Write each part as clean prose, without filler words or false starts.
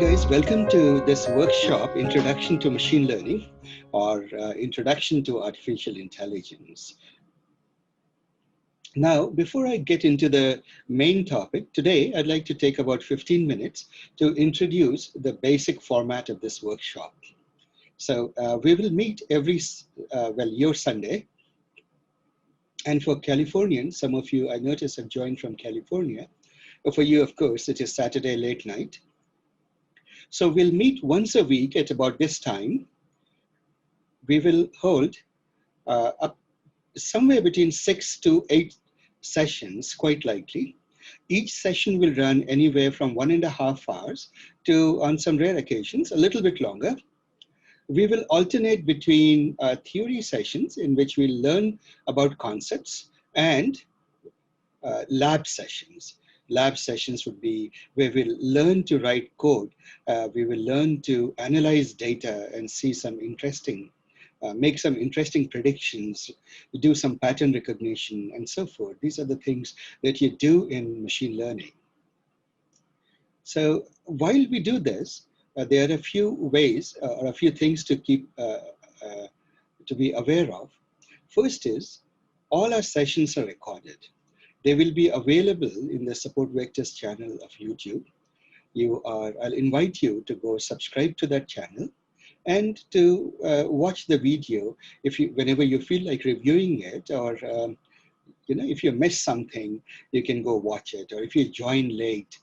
guys, welcome to this workshop, Introduction to Machine Learning or Introduction to Artificial Intelligence. Now, before I get into the main topic, today I'd like to take about 15 minutes to introduce the basic format of this workshop. So we will meet your Sunday. And for Californians, some of you I notice have joined from California. For you, of course, it is Saturday late night. So we'll meet once a week at about this time. We will hold up somewhere between 6 to 8 sessions, quite likely. Each session will run anywhere from 1.5 hours to, on some rare occasions, a little bit longer. We will alternate between theory sessions in which we'll learn about concepts and lab sessions. Lab sessions would be where we'll learn to write code. We will learn to analyze data and see some interesting, make some interesting predictions, do some pattern recognition and so forth. These are the things that you do in machine learning. So while we do this, there are a few ways or a few things to keep, to be aware of. First is, all our sessions are recorded. They will be available in the Support Vectors channel of YouTube. I'll invite you to go subscribe to that channel and to watch the video whenever you feel like reviewing it, or if you miss something, you can go watch it, or if you join late,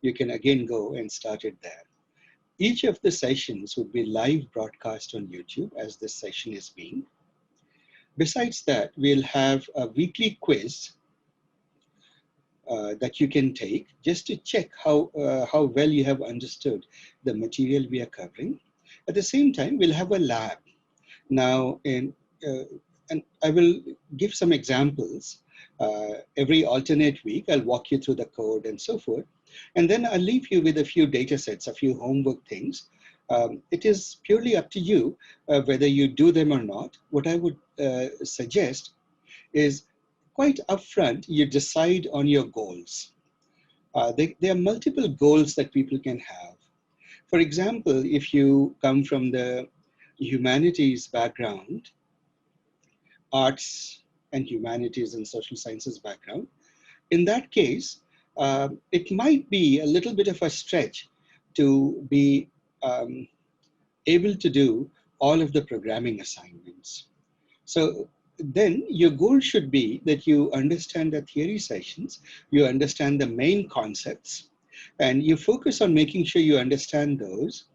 you can again go and start it there. Each of the sessions would be live broadcast on YouTube as this session is being. Besides that, we'll have a weekly quiz that you can take just to check how well you have understood the material we are covering. At the same time, we'll have a lab. Now, and I will give some examples. Every alternate week, I'll walk you through the code and so forth. And then I'll leave you with a few data sets, a few homework things. It is purely up to you whether you do them or not. What I would suggest is, quite upfront, you decide on your goals. There are multiple goals that people can have. For example, if you come from the humanities background, arts and humanities and social sciences background, in that case, it might be a little bit of a stretch to be able to do all of the programming assignments. So then your goal should be that you understand the theory sessions, you understand the main concepts, and you focus on making sure you understand those.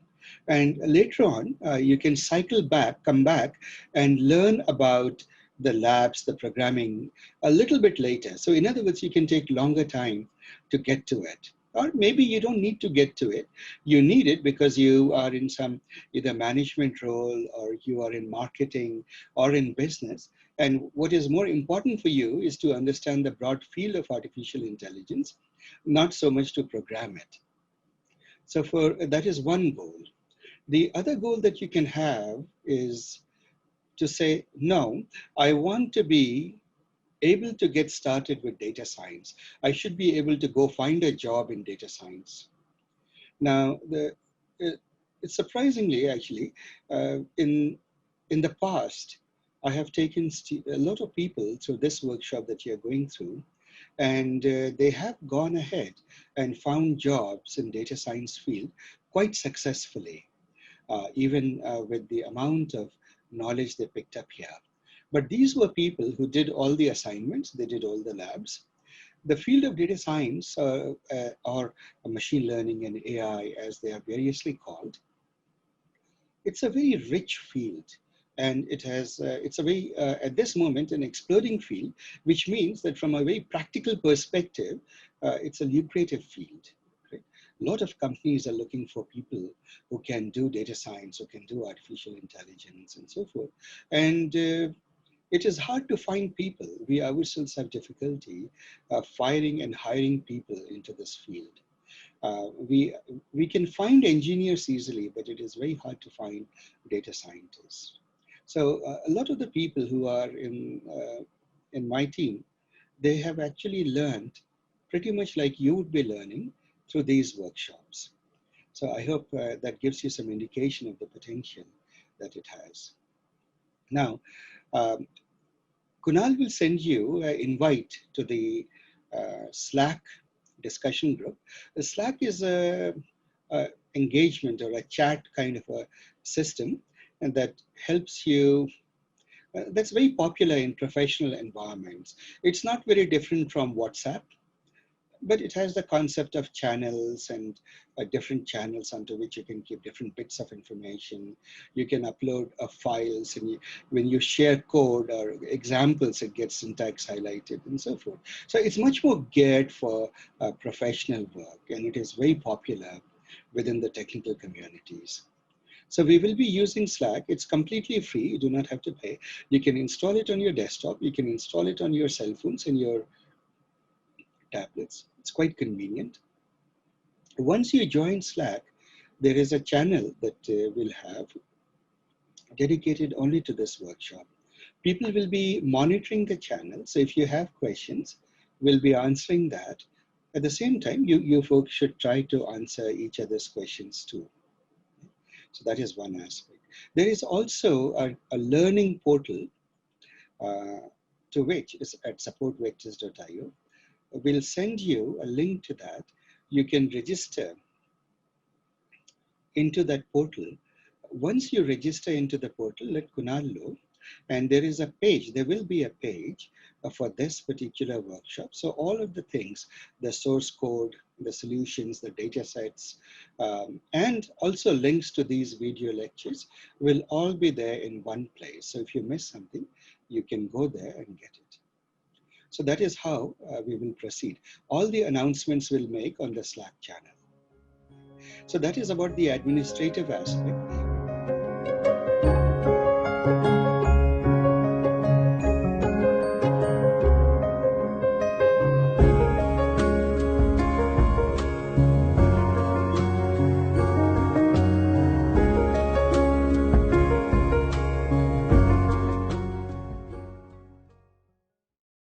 And later on, you can come back and learn about the labs, the programming a little bit later. So in other words, you can take longer time to get to it. Or maybe you don't need to get to it. You need it because you are in some either management role, or you are in marketing or in business. And what is more important for you is to understand the broad field of artificial intelligence, not so much to program it. So that is one goal. The other goal that you can have is to say, no, I want to be able to get started with data science. I should be able to go find a job in data science. Now, it's surprisingly, actually, in the past, I have taken a lot of people through this workshop that you're going through, and they have gone ahead and found jobs in data science field quite successfully, even with the amount of knowledge they picked up here. But these were people who did all the assignments, they did all the labs. The field of data science or machine learning and AI, as they are variously called, it's a very rich field. And it's a very, at this moment, an exploding field, which means that from a very practical perspective, it's a lucrative field. Right? A lot of companies are looking for people who can do data science, who can do artificial intelligence and so forth. And it is hard to find people. We ourselves have difficulty firing and hiring people into this field. We can find engineers easily, but it is very hard to find data scientists. So a lot of the people who are in my team, they have actually learned pretty much like you would be learning through these workshops. So I hope that gives you some indication of the potential that it has. Now, um, Kunal will send you an invite to the Slack discussion group. The Slack is a engagement or a chat kind of a system, and that helps you. That's very popular in professional environments. It's not very different from WhatsApp, but it has the concept of channels and different channels onto which you can keep different bits of information. You can upload files, and when you share code or examples, it gets syntax highlighted and so forth. So it's much more geared for professional work, and it is very popular within the technical communities. So we will be using Slack. It's completely free. You do not have to pay. You can install it on your desktop. You can install it on your cell phones and your tablets. It's quite convenient. Once you join Slack, there is a channel that will have dedicated only to this workshop. People will be monitoring the channel. So if you have questions, we'll be answering that. At the same time, you folks should try to answer each other's questions too. So that is one aspect. There is also a learning portal uh, to which is at supportvectors.io. We'll send you a link to that. You can register into that portal. Once you register into the portal, let Kunal know, and there is a page, there will be a page for this particular workshop. So all of the things, the source code, the solutions, the data sets, and also links to these video lectures will all be there in one place. So if you miss something, you can go there and get it. So that is how we will proceed. All the announcements we'll make on the Slack channel. So that is about the administrative aspect.